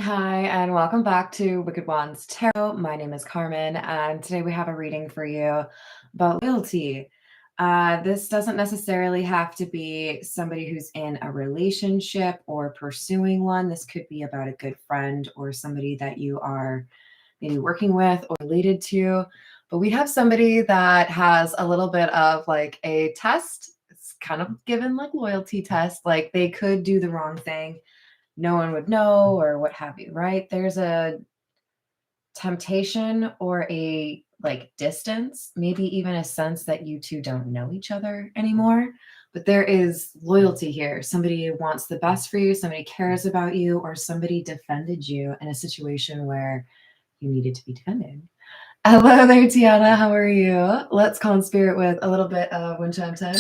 Hi, and welcome back to Wicked Wands Tarot. My name is Carmen, and today we have a reading for you about loyalty. This doesn't necessarily have to be somebody who's in a relationship or pursuing one. This could be about a good friend or somebody that you are maybe working with or related to. But we have somebody that has a little bit of like a test. It's kind of given like loyalty test, like they could do the wrong thing, no one would know or what have you, right? There's a temptation or a like distance, maybe even a sense that you two don't know each other anymore. But there is loyalty here. Somebody wants the best for you, somebody cares about you, or somebody defended you in a situation where you needed to be defended. Hello there, Tiana. How are you? Let's call in spirit with a little bit of wind chime time.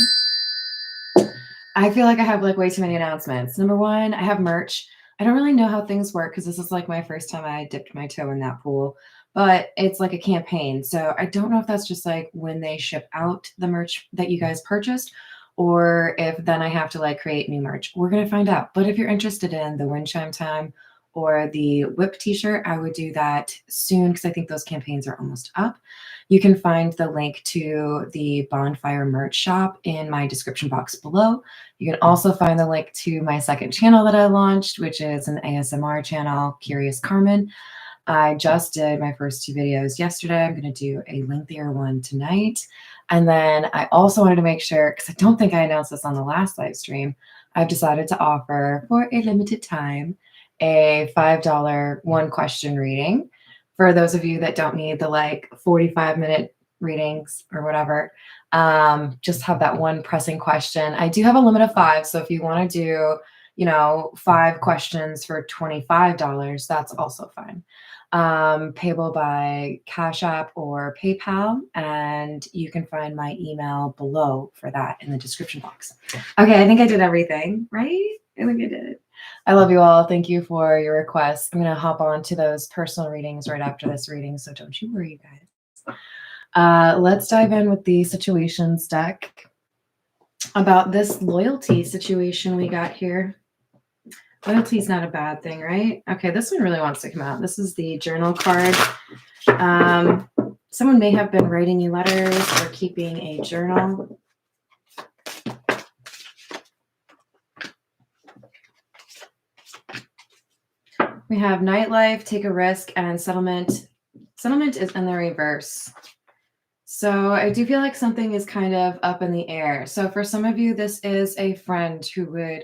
I feel like I have like way too many announcements. Number one, I have merch. I don't really know how things work because this is like my first time I dipped my toe in that pool, but it's like a campaign. So I don't know if that's just like when they ship out the merch that you guys purchased, or if then I have to like create new merch. We're going to find out. But if you're interested in the wind chime time or the whip t-shirt, I would do that soon because I think those campaigns are almost up. You can find the link to the bonfire merch shop in my description box below. You can also find the link to my second channel that I launched, which is an ASMR channel, Curious Carmen. I just did my first two videos yesterday. I'm going to do a lengthier one tonight. And then I also wanted to make sure, because I don't think I announced this on the last live stream, I've decided to offer for a limited time a $5 one question reading. For those of you that don't need the like 45-minute readings or whatever, just have that one pressing question. I do have a limit of 5. So if you want to do, 5 questions for $25, that's also fine. Payable by Cash App or PayPal. And you can find my email below for that in the description box. Okay, I think I did everything, right? I think I did. I love you all. Thank you for your requests. I'm going to hop on to those personal readings right after this reading, so don't you worry, guys. Let's dive in with the situations deck about this loyalty situation we got here. Loyalty is not a bad thing, right? Okay, this one really wants to come out. This is the journal card. Someone may have been writing you letters or keeping a journal. We have nightlife, take a risk, and settlement. Settlement is in the reverse. So I do feel like something is kind of up in the air. So for some of you, this is a friend who would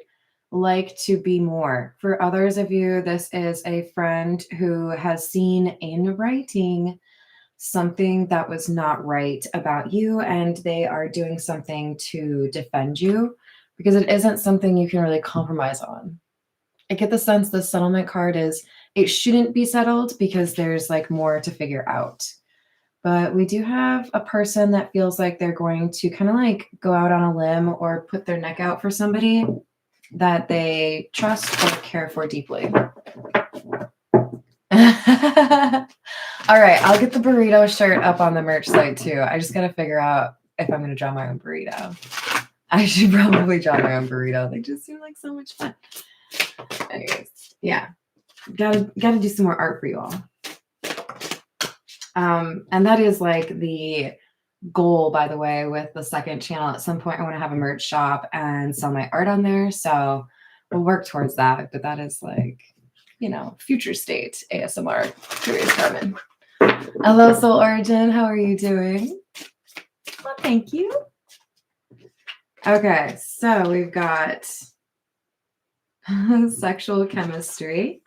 like to be more. For others of you, this is a friend who has seen in writing something that was not right about you, and they are doing something to defend you because it isn't something you can really compromise on. I get the sense the settlement card is it shouldn't be settled because there's like more to figure out. But we do have a person that feels like they're going to kind of like go out on a limb or put their neck out for somebody that they trust or care for deeply. All right, I'll get the burrito shirt up on the merch site too. I just got to figure out if I'm going to draw my own burrito. I should probably draw my own burrito. They just seem like so much fun. Anyways, yeah, gotta do some more art for you all. And that is like the goal, by the way, with the second channel. At some point, I want to have a merch shop and sell my art on there. So we'll work towards that. But that is like, future state ASMR. Curious Carmen. Hello, Soul Origin. How are you doing? Well, thank you. Okay, so we've got sexual chemistry,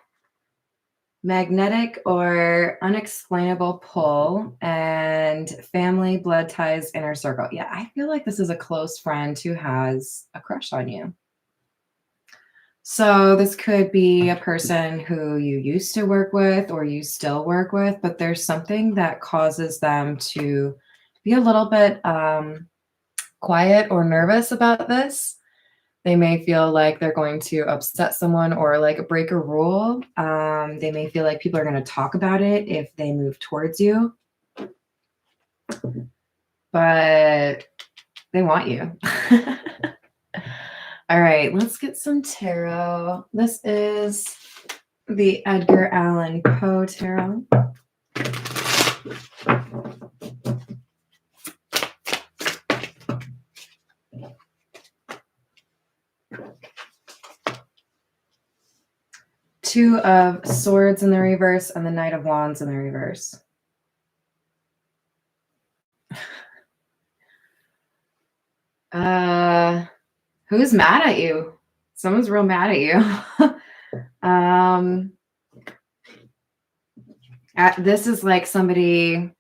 magnetic or unexplainable pull, and family, blood ties, inner circle. Yeah, I feel like this is a close friend who has a crush on you. So this could be a person who you used to work with or you still work with, but there's something that causes them to be a little bit quiet or nervous about this. They may feel like they're going to upset someone or like break a rule. They may feel like people are going to talk about it if they move towards you. But they want you. All right, let's get some tarot. This is the Edgar Allan Poe tarot. Two of Swords in the reverse and the Knight of Wands in the reverse. Who's mad at you? Someone's real mad at you. This is like somebody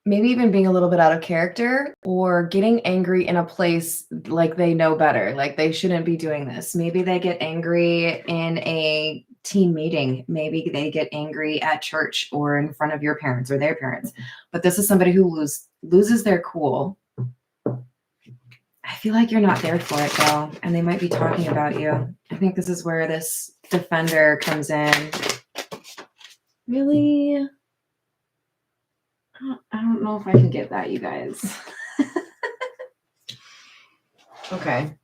maybe even being a little bit out of character or getting angry in a place like they know better, like they shouldn't be doing this. Maybe they get angry in a team meeting. Maybe they get angry at church or in front of your parents or their parents. But this is somebody who loses their cool. I feel like you're not there for it though, and they might be talking about you. I think this is where this defender comes in. Really? I don't know if I can get that, you guys. Okay.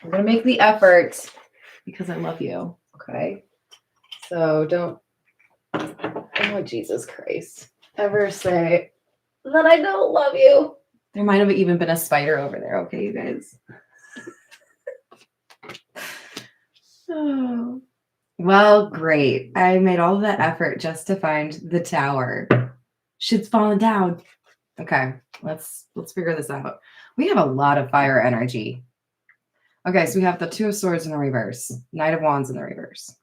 I'm going to make the effort because I love you. Okay. So don't, oh, Jesus Christ, ever say that I don't love you. There might have even been a spider over there. Okay, you guys. Oh. Well, great. I made all of that effort just to find the tower. Shit's falling down. Okay, let's figure this out. We have a lot of fire energy. Okay, so we have the Two of Swords in the reverse, Knight of Wands in the reverse,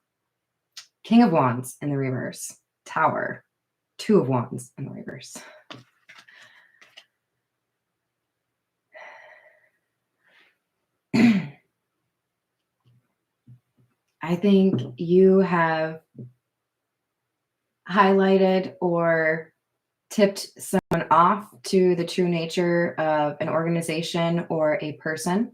King of Wands in the reverse, Tower, Two of Wands in the reverse. I think you have highlighted or tipped someone off to the true nature of an organization or a person.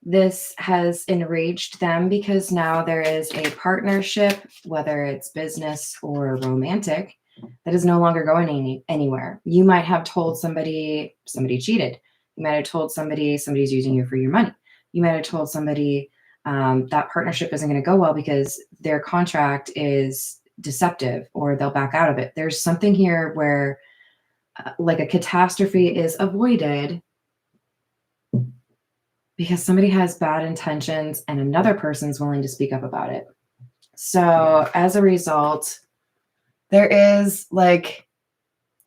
This has enraged them because now there is a partnership, whether it's business or romantic, that is no longer going anywhere. You might have told somebody cheated. You might have told somebody's using you for your money. You might have told somebody that partnership isn't going to go well because their contract is deceptive or they'll back out of it. There's something here where like a catastrophe is avoided because somebody has bad intentions and another person's willing to speak up about it. So as a result, there is like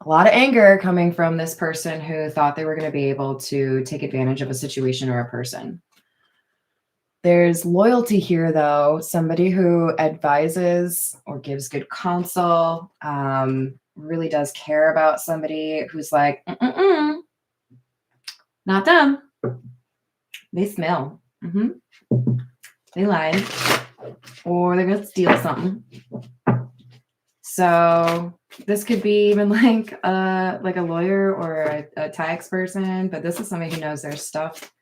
a lot of anger coming from this person who thought they were going to be able to take advantage of a situation or a person. There's loyalty here, though. Somebody who advises or gives good counsel, really does care about somebody who's like, not them. They smell. They lied. Or they're going to steal something. So this could be even like a lawyer or a tax person, but this is somebody who knows their stuff.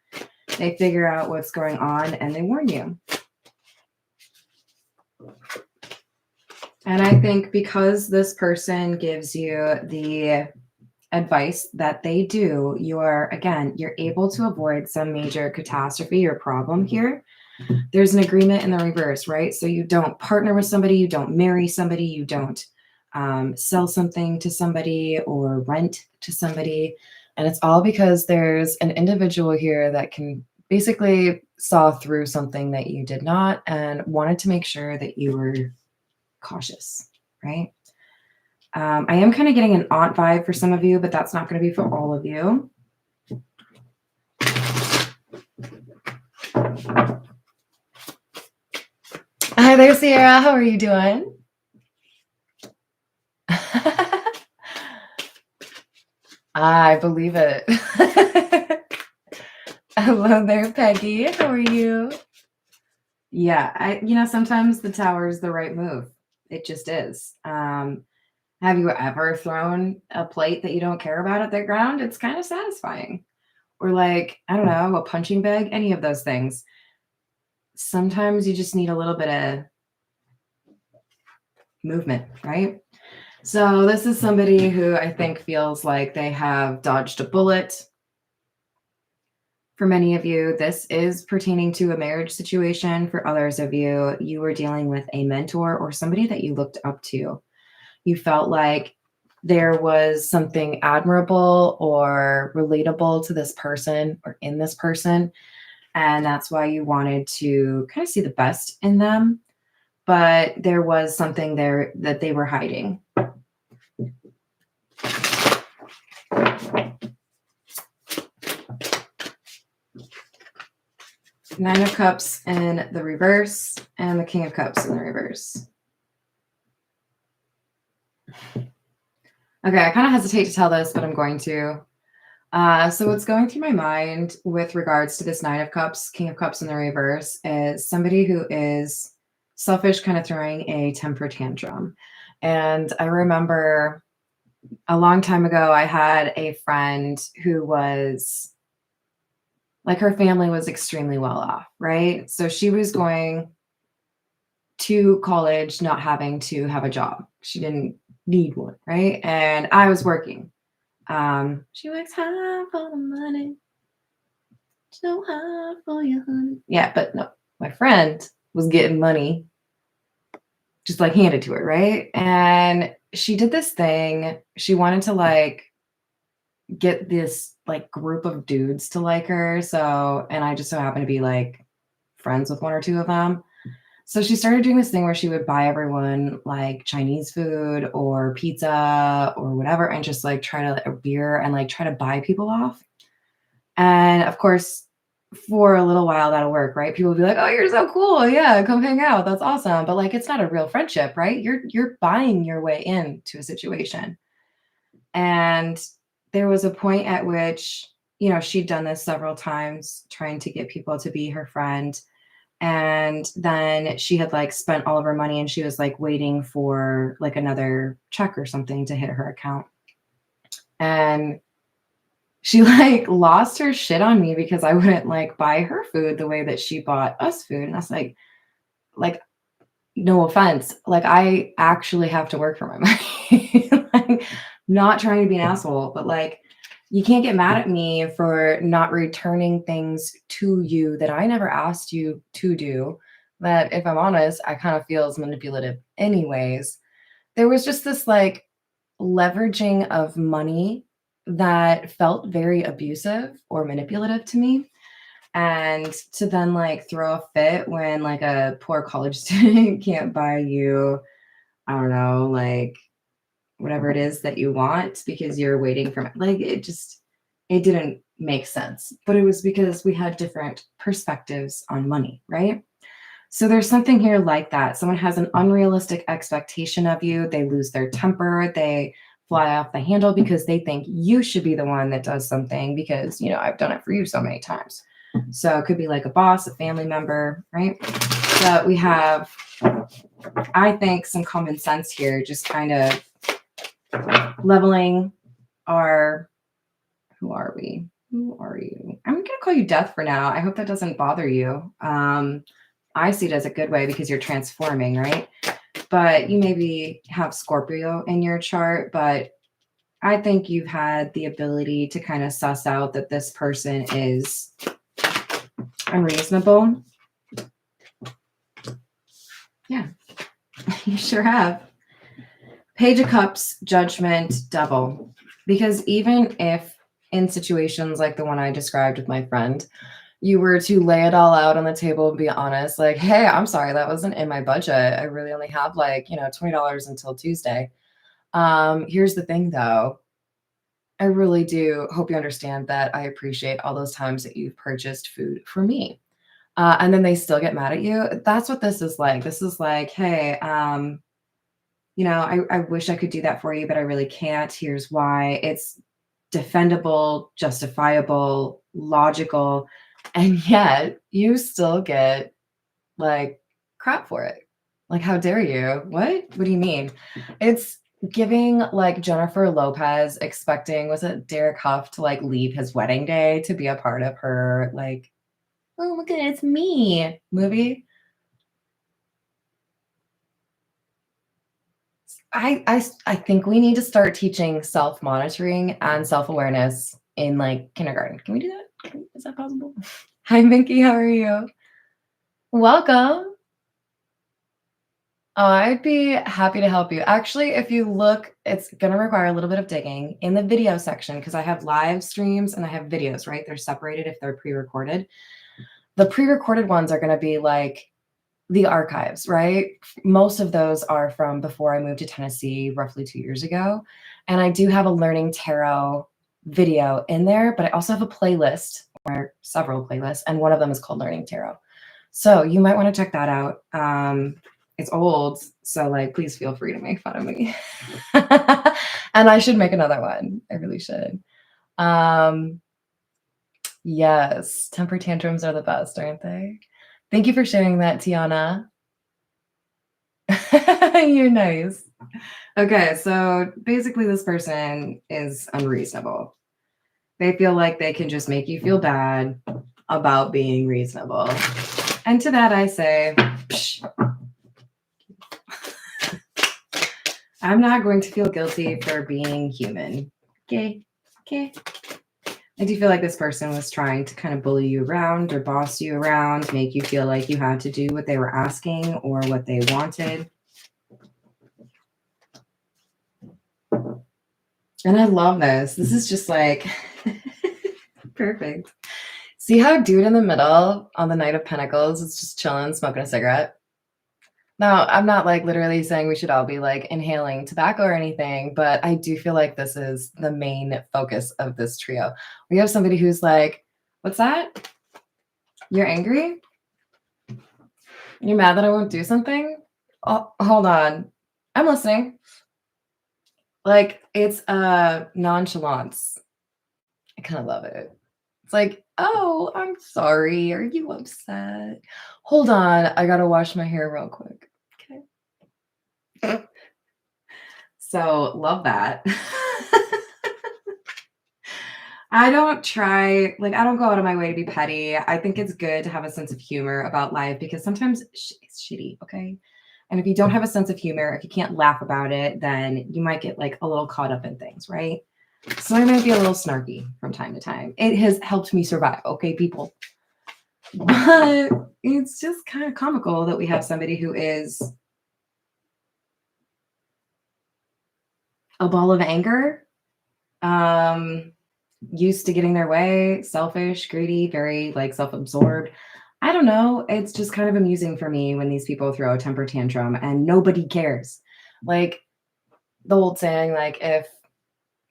They figure out what's going on and they warn you. And I think because this person gives you the advice that they do, you're able to avoid some major catastrophe or problem here. There's an agreement in the reverse, right? So you don't partner with somebody, you don't marry somebody, you don't sell something to somebody or rent to somebody. And it's all because there's an individual here that can basically saw through something that you did not and wanted to make sure that you were cautious, right? I am kind of getting an aunt vibe for some of you, but that's not going to be for all of you. Hi there, Sierra. How are you doing? I believe it. Hello there, Peggy. How are you? Yeah, sometimes the tower is the right move. It just is. Have you ever thrown a plate that you don't care about at the ground? It's kind of satisfying. Or like, I don't know, a punching bag, any of those things. Sometimes you just need a little bit of movement, right? So this is somebody who I think feels like they have dodged a bullet. For many of you, this is pertaining to a marriage situation. For others of you, you were dealing with a mentor or somebody that you looked up to. You felt like there was something admirable or relatable to this person or in this person. And that's why you wanted to kind of see the best in them. But there was something there that they were hiding. Nine of Cups in the reverse and the King of Cups in the reverse. Okay, I kind of hesitate to tell this, but I'm going to. So what's going through my mind with regards to this Nine of Cups, King of Cups in the reverse is somebody who is selfish, kind of throwing a temper tantrum. And I remember a long time ago, I had a friend who was like, her family was extremely well off, right? So she was going to college not having to have a job. She didn't need one, right? And I was working. She works hard for the money, so hard for you, honey. Yeah, but no, my friend was getting money just like handed to her, right? And she did this thing. She wanted to like get this like group of dudes to like her. So, and I just so happened to be like friends with one or two of them. So she started doing this thing where she would buy everyone like Chinese food or pizza or whatever and just like try to, or beer, and like try to buy people off. And of course, for a little while that'll work, right? People will be like, "Oh, you're so cool. Yeah, come hang out. That's awesome." But like it's not a real friendship, right? You're buying your way into a situation. And there was a point at which, you know, she'd done this several times trying to get people to be her friend. And then she had like spent all of her money and she was like waiting for like another check or something to hit her account. And she like lost her shit on me because I wouldn't like buy her food the way that she bought us food. And I was like, no offense, like I actually have to work for my money. Like, not trying to be an asshole, but like you can't get mad at me for not returning things to you that I never asked you to do. That if I'm honest, I kind of feel is manipulative anyways. There was just this like leveraging of money that felt very abusive or manipulative to me. And to then like throw a fit when like a poor college student can't buy you, I don't know, like whatever it is that you want because you're waiting for like it didn't make sense. But it was because we had different perspectives on money, right? So there's something here like that. Someone has an unrealistic expectation of you. They lose their temper. They fly off the handle because they think you should be the one that does something because, you know, I've done it for you so many times. So it could be like a boss, a family member, right? But we have, I think, some common sense here, just kind of leveling our, who are we? Who are you? I'm going to call you Death for now. I hope that doesn't bother you. I see it as a good way because you're transforming, right? But you maybe have Scorpio in your chart, but I think you've had the ability to kind of suss out that this person is unreasonable. Yeah, you sure have. Page of Cups, Judgment, Devil. Because even if in situations like the one I described with my friend, you were to lay it all out on the table and be honest, like, hey, I'm sorry, that wasn't in my budget. I really only have like, you know, $20 until Tuesday. Here's the thing though. I really do hope you understand that I appreciate all those times that you've purchased food for me. And then they still get mad at you. That's what this is like. This is like, hey, you know, I wish I could do that for you, but I really can't. Here's why. It's defendable, justifiable, logical, and yet you still get like crap for it. Like, how dare you? What do you mean? It's giving like Jennifer Lopez expecting, was it Derek Huff to like leave his wedding day to be a part of her like, oh look at it, it's me movie. I think we need to start teaching self-monitoring and self-awareness in like kindergarten. Can we do that? Is that possible? Hi, Mickey. How are you? Welcome. Oh, I'd be happy to help you. Actually, if you look, it's going to require a little bit of digging in the video section because I have live streams and I have videos, right? They're separated if they're pre-recorded. The pre-recorded ones are going to be like the archives, right? Most of those are from before I moved to Tennessee roughly 2 years ago. And I do have a learning tarot video in there, but I also have a playlist or several playlists, and one of them is called Learning Tarot. So you might want to check that out. It's old, so like please feel free to make fun of me. And I should make another one. I really should. Yes, temper tantrums are the best, aren't they? Thank you for sharing that, Tiana. You're nice. Okay, so basically this person is unreasonable. They feel like they can just make you feel bad about being reasonable. And to that I say, psh. I'm not going to feel guilty for being human. Okay. I do feel like this person was trying to kind of bully you around or boss you around, make you feel like you had to do what they were asking or what they wanted. And I love this. This is just like perfect. See how dude in the middle on the Knight of Pentacles is just chilling, smoking a cigarette? Now, I'm not like literally saying we should all be like inhaling tobacco or anything, but I do feel like this is the main focus of this trio. We have somebody who's like, what's that? You're angry? You're mad that I won't do something? Oh, hold on. I'm listening. Like, it's nonchalance. I kind of love it. It's like, oh, I'm sorry. Are you upset? Hold on. I got to wash my hair real quick. Okay. So, love that. I don't try, like, I don't go out of my way to be petty. I think it's good to have a sense of humor about life because sometimes it's shitty, okay? And if you don't have a sense of humor, if you can't laugh about it, then you might get like a little caught up in things, right? So I might be a little snarky from time to time. It has helped me survive, okay, people? But it's just kind of comical that we have somebody who is a ball of anger, used to getting their way, selfish, greedy, very like self-absorbed. I don't know. It's just kind of amusing for me when these people throw a temper tantrum and nobody cares. Like the old saying, like if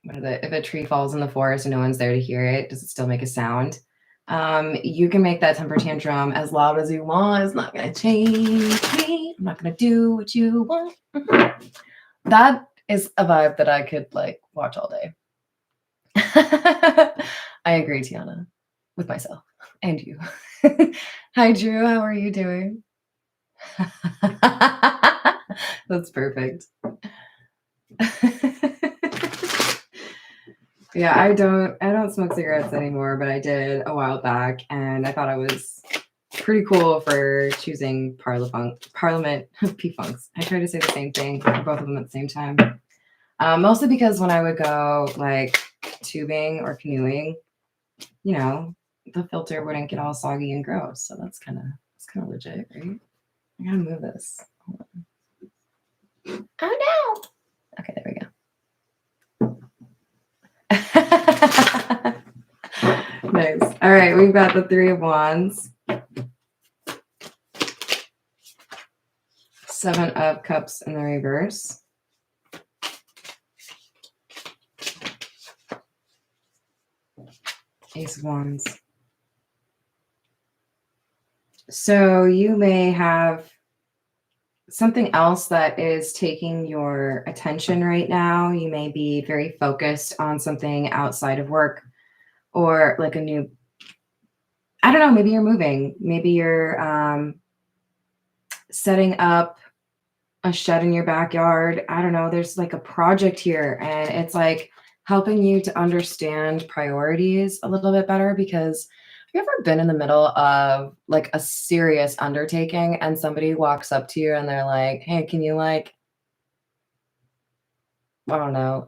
a tree falls in the forest and no one's there to hear it, does it still make a sound? You can make that temper tantrum as loud as you want. It's not going to change me. I'm not going to do what you want. That is a vibe that I could like watch all day. I agree, Tiana, with myself and you. Hi, Drew. How are you doing? That's perfect. Yeah, I don't smoke cigarettes anymore, but I did a while back, and I thought it was pretty cool for choosing Parliament P-Funks. I try to say the same thing for both of them at the same time. Mostly because when I would go like tubing or canoeing, you know, the filter wouldn't get all soggy and gross. So that's kind of legit, right? I gotta move this. Hold on. Oh no. Okay, there we go. Nice. All right, we've got the Three of Wands, Seven of Cups in the reverse, Ace of Wands. So you may have something else that is taking your attention right now. You may be very focused on something outside of work or like a new, I don't know, maybe you're moving. Maybe you're setting up a shed in your backyard. I don't know. There's like a project here and it's like helping you to understand priorities a little bit better because have you ever been in the middle of like a serious undertaking and somebody walks up to you and they're like, hey, can you like, I don't know,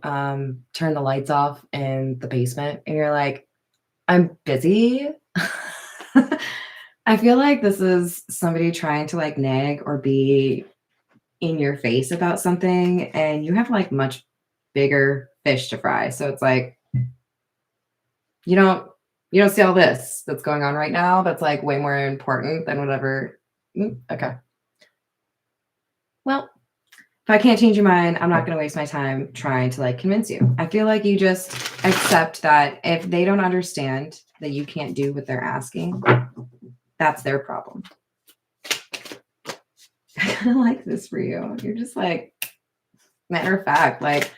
turn the lights off in the basement? And you're like, I'm busy. I feel like this is somebody trying to like nag or be in your face about something, and you have like much bigger fish to fry. So it's like you don't you don't see all this that's going on right now that's like way more important than whatever. Okay. Well, if I can't change your mind, I'm not going to waste my time trying to like convince you. I feel like you just accept that if they don't understand that you can't do what they're asking, that's their problem. I kind of like this for you. You're just like, matter of fact, like,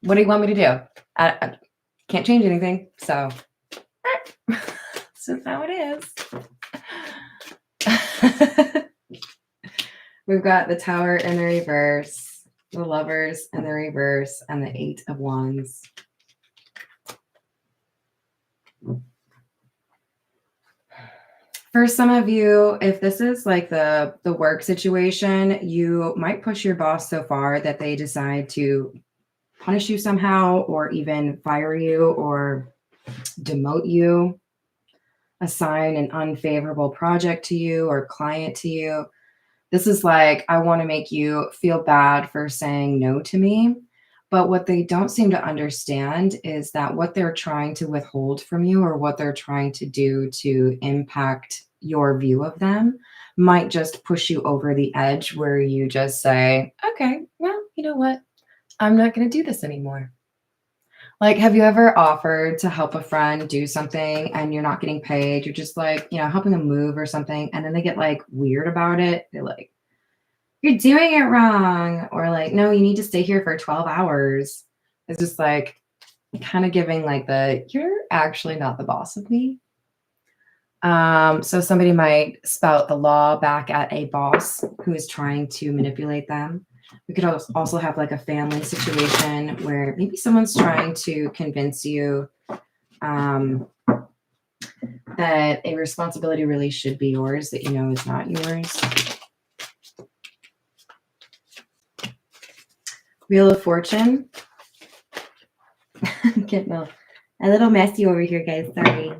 what do you want me to do? I can't change anything. So, that's just how it is. We've got the Tower in the reverse, the Lovers in the reverse, and the Eight of Wands. For some of you, if this is like the work situation, you might push your boss so far that they decide to punish you somehow, or even fire you or demote you, assign an unfavorable project to you or client to you. This is like, I want to make you feel bad for saying no to me. But what they don't seem to understand is that what they're trying to withhold from you, or what they're trying to do to impact your view of them, might just push you over the edge where you just say, okay, well, you know what? I'm not going to do this anymore. Like, have you ever offered to help a friend do something and you're not getting paid? You're just like, helping them move or something. And then they get like weird about it. They're like, you're doing it wrong. Or like, no, you need to stay here for 12 hours. It's just like kind of giving like you're actually not the boss of me. So somebody might spout the law back at a boss who is trying to manipulate them. We could also have like a family situation where maybe someone's trying to convince you that a responsibility really should be yours that is not yours. Wheel of Fortune. Getting a little messy over here, guys. Sorry.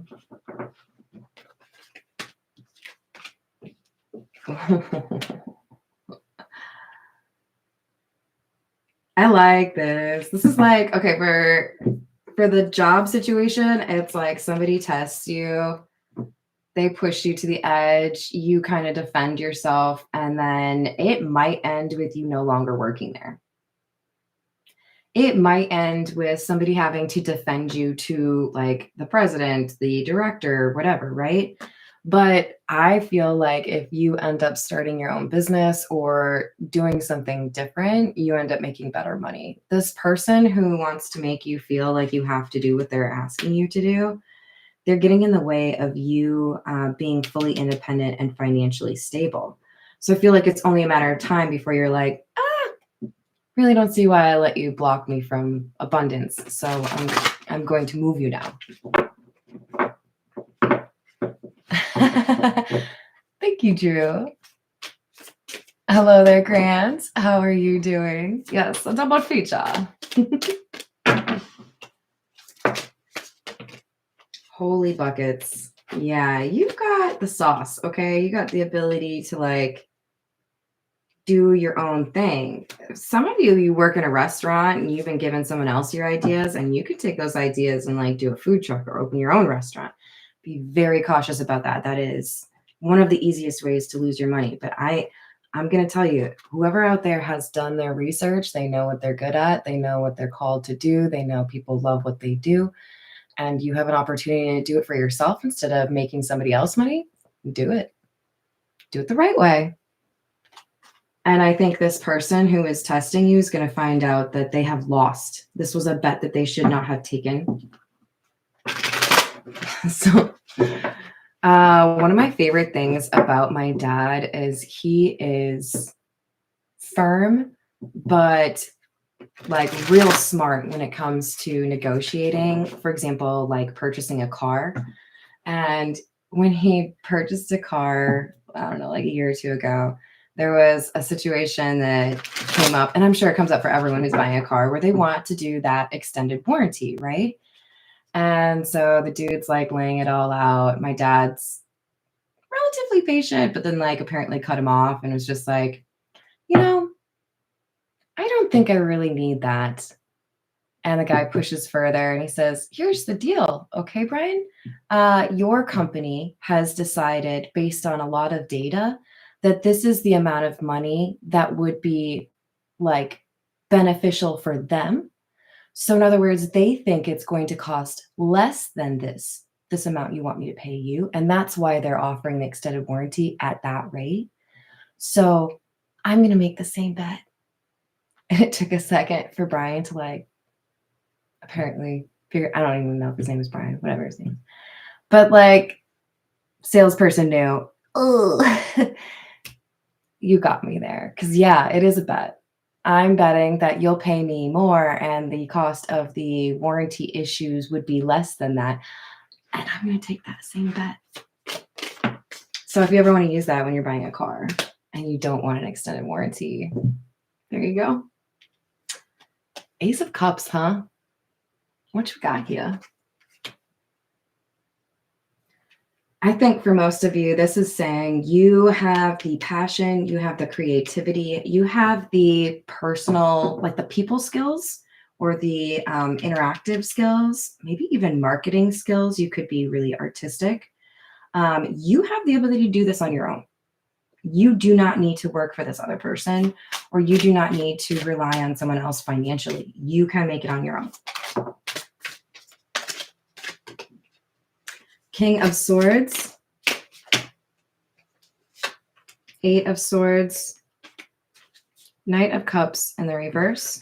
I like this. This is like, okay, for the job situation, it's like somebody tests you, they push you to the edge, you kind of defend yourself, and then it might end with you no longer working there. It might end with somebody having to defend you to like the president, the director, whatever, right? But I feel like if you end up starting your own business or doing something different, you end up making better money. This person who wants to make you feel like you have to do what they're asking you to do, they're getting in the way of you being fully independent and financially stable. So I feel like it's only a matter of time before you're like, really don't see why I let you block me from abundance. So I'm going to move you now. Thank you, Drew. Hello there, Grant. How are you doing? Yes, a double feature. Holy buckets. Yeah, you've got the sauce, okay? You got the ability to like do your own thing. Some of you work in a restaurant and you've been giving someone else your ideas, and you could take those ideas and like do a food truck or open your own restaurant. Be very cautious about that. That is one of the easiest ways to lose your money. But I'm going to tell you, whoever out there has done their research, they know what they're good at. They know what they're called to do. They know people love what they do. And you have an opportunity to do it for yourself instead of making somebody else money. Do it. Do it the right way. And I think this person who is testing you is going to find out that they have lost. This was a bet that they should not have taken. So one of my favorite things about my dad is he is firm, but like real smart when it comes to negotiating. For example, like purchasing a car. And when he purchased a car, I don't know, like a year or two ago, there was a situation that came up, and I'm sure it comes up for everyone who's buying a car, where they want to do that extended warranty, right? And so the dude's like laying it all out. My dad's relatively patient, but then like apparently cut him off and was just like, I don't think I really need that. And the guy pushes further and he says, here's the deal. Okay, Brian, your company has decided based on a lot of data that this is the amount of money that would be like beneficial for them. So in other words, they think it's going to cost less than this amount you want me to pay you. And that's why they're offering the extended warranty at that rate. So I'm going to make the same bet. And it took a second for Brian to like apparently figure, I don't even know if his name is Brian, whatever his name. But like salesperson knew, oh, you got me there. Cause yeah, it is a bet. I'm betting that you'll pay me more and the cost of the warranty issues would be less than that. And I'm going to take that same bet. So if you ever want to use that when you're buying a car and you don't want an extended warranty, there you go. Ace of Cups, huh? What you got here? I think for most of you, this is saying you have the passion, you have the creativity, you have the personal, like the people skills or the interactive skills, maybe even marketing skills. You could be really artistic. You have the ability to do this on your own. You do not need to work for this other person, or you do not need to rely on someone else financially. You can make it on your own. King of Swords, Eight of Swords, Knight of Cups in the reverse.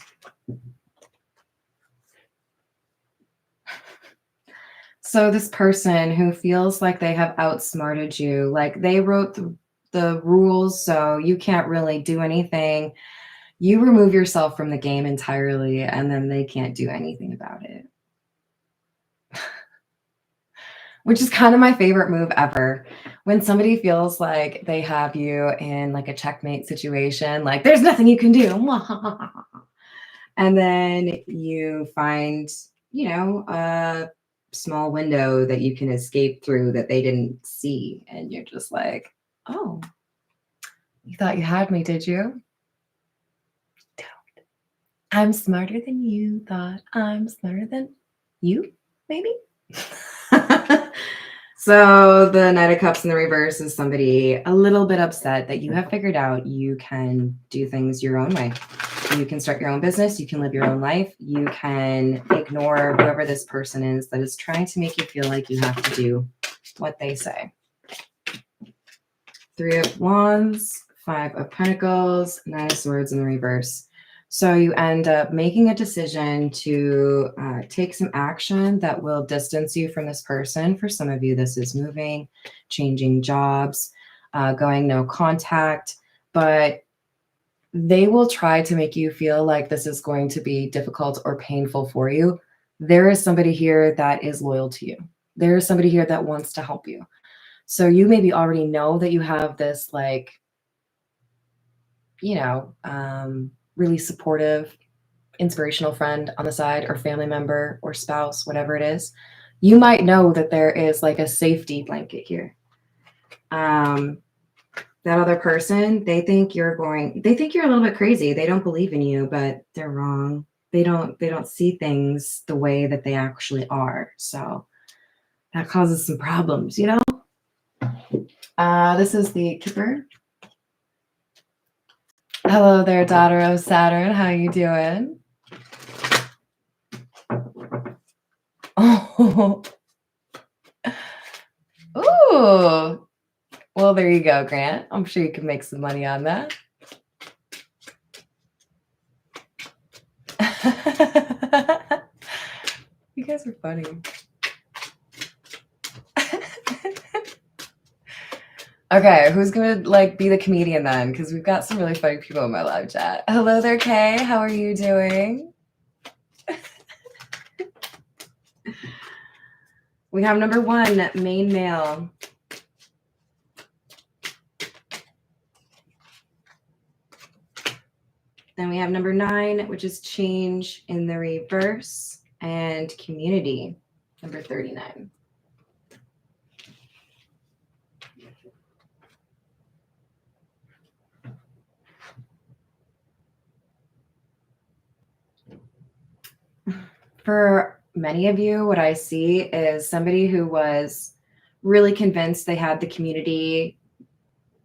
So this person who feels like they have outsmarted you, like they wrote the rules, so you can't really do anything. You remove yourself from the game entirely, and then they can't do anything about it. Which is kind of my favorite move ever. When somebody feels like they have you in like a checkmate situation, like there's nothing you can do. And then you find, a small window that you can escape through that they didn't see. And you're just like, oh, you thought you had me, did you? Don't. I'm smarter than you thought. I'm smarter than you, maybe? So the Knight of Cups in the reverse is somebody a little bit upset that you have figured out you can do things your own way. You can start your own business. You can live your own life. You can ignore whoever this person is that is trying to make you feel like you have to do what they say. Three of Wands, Five of Pentacles, Nine of Swords in the reverse. So you end up making a decision to take some action that will distance you from this person. For some of you, this is moving, changing jobs, going no contact, but they will try to make you feel like this is going to be difficult or painful for you. There is somebody here that is loyal to you. There is somebody here that wants to help you. So you maybe already know that you have this like, really supportive, inspirational friend on the side or family member or spouse, whatever it is. You might know that there is like a safety blanket here. That other person, they think you're a little bit crazy. They don't believe in you, but they're wrong. They don't see things the way that they actually are. So that causes some problems, This is the Kipper. Hello there, daughter of Saturn. How you doing? Oh. Ooh. Well, there you go, Grant. I'm sure you can make some money on that. You guys are funny. Okay, who's gonna be the comedian then? Because we've got some really funny people in my live chat. Hello there, Kay. How are you doing? We have number 1, main male. Then we have number 9, which is change in the reverse, and community. Number 39. For many of you, what I see is somebody who was really convinced they had the community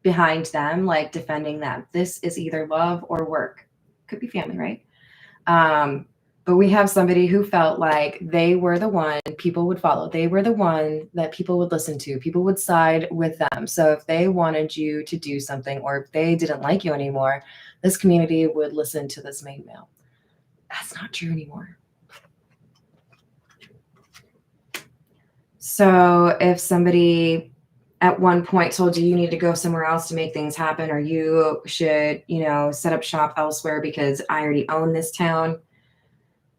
behind them, like defending them. This is either love or work. Could be family, right? But we have somebody who felt like they were the one people would follow. They were the one that people would listen to. People would side with them. So if they wanted you to do something, or if they didn't like you anymore, this community would listen to this main male. That's not true anymore. So if somebody at one point told you need to go somewhere else to make things happen, or you should, set up shop elsewhere because I already own this town,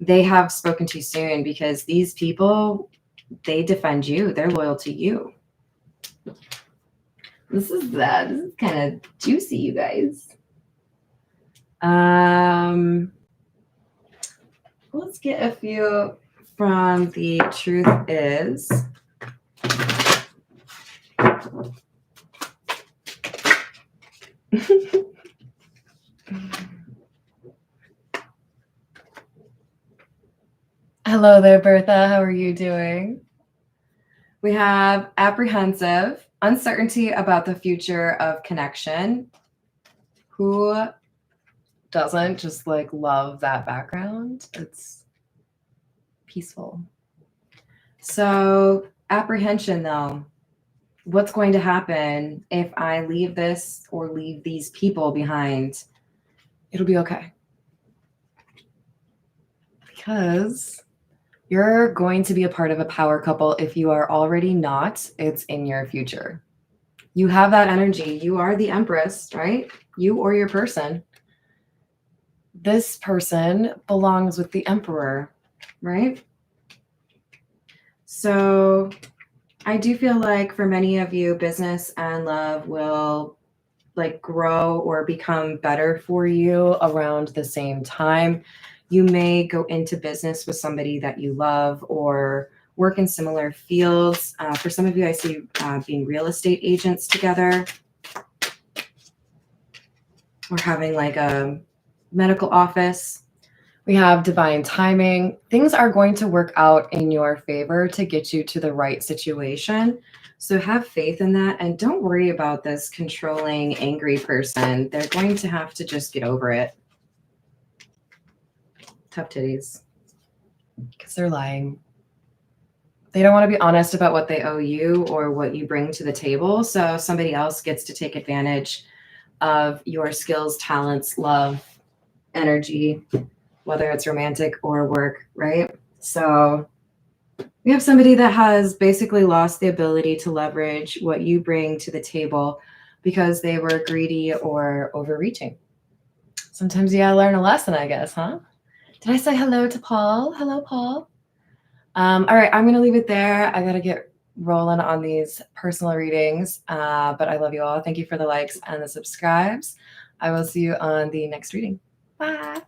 they have spoken too soon, because these people, they defend you. They're loyal to you. This is kind of juicy, you guys. Let's get a few from the truth is. Hello there, Bertha. How are you doing? We have apprehensive, uncertainty about the future of connection. Who doesn't just love that background? It's peaceful. So apprehension, though, what's going to happen if I leave this or leave these people behind? It'll be okay. Because you're going to be a part of a power couple. If you are already not, it's in your future. You have that energy. You are the Empress, right? You or your person. This person belongs with the Emperor, right? So I do feel like for many of you, business and love will grow or become better for you around the same time. You may go into business with somebody that you love or work in similar fields. For some of you, I see being real estate agents together, or having a medical office. We have divine timing. Things are going to work out in your favor to get you to the right situation. So have faith in that, and don't worry about this controlling, angry person. They're going to have to just get over it. Tough titties. Because they're lying. They don't want to be honest about what they owe you or what you bring to the table. So somebody else gets to take advantage of your skills, talents, love, energy, whether it's romantic or work, right? So we have somebody that has basically lost the ability to leverage what you bring to the table because they were greedy or overreaching. Sometimes you gotta learn a lesson, I guess, huh? Did I say hello to Paul? Hello, Paul. All right, I'm going to leave it there. I got to get rolling on these personal readings, but I love you all. Thank you for the likes and the subscribes. I will see you on the next reading. Bye.